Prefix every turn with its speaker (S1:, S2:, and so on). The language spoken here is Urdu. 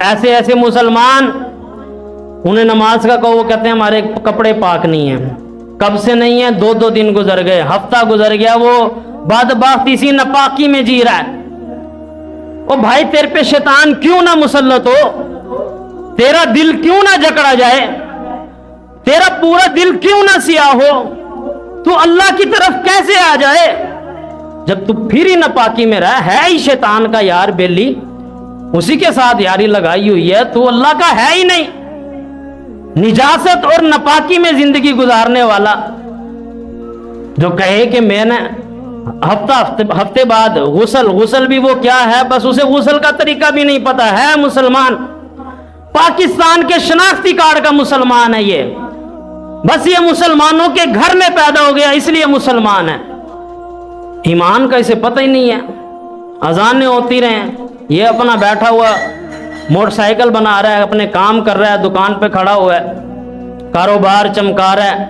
S1: ایسے ایسے مسلمان, انہیں نماز کا کہو, وہ کہتے ہیں ہمارے کپڑے پاک نہیں ہیں. کب سے نہیں ہے؟ 2 دن گزر گئے, ہفتہ گزر گیا, وہ بدبخت اسی ناپاکی میں جی رہا ہے. او بھائی, تیرے پہ شیطان کیوں نہ مسلط ہو؟ تیرا دل کیوں نہ جکڑا جائے؟ تیرا پورا دل کیوں نہ سیاہ ہو؟ تو اللہ کی طرف کیسے آ جائے جب تو پھر ہی ناپاکی میں رہا ہے ہی شیطان کا یار بیلی, اسی کے ساتھ یاری لگائی ہوئی ہے, تو اللہ کا ہے ہی نہیں. نجاست اور ناپاکی میں زندگی گزارنے والا جو کہے کہ میں نے ہفتے بعد غسل بھی وہ کیا ہے, بس اسے غسل کا طریقہ بھی نہیں پتا ہے. مسلمان پاکستان کے شناختی کارڈ کا مسلمان ہے یہ, بس یہ مسلمانوں کے گھر میں پیدا ہو گیا اس لیے مسلمان ہے. ایمان کا اسے پتہ ہی نہیں ہے. اذانیں ہوتی رہیں, یہ اپنا بیٹھا ہوا موٹر سائیکل بنا رہا ہے, اپنے کام کر رہا ہے, دکان پہ کھڑا ہوا ہے, کاروبار چمکا رہا ہے,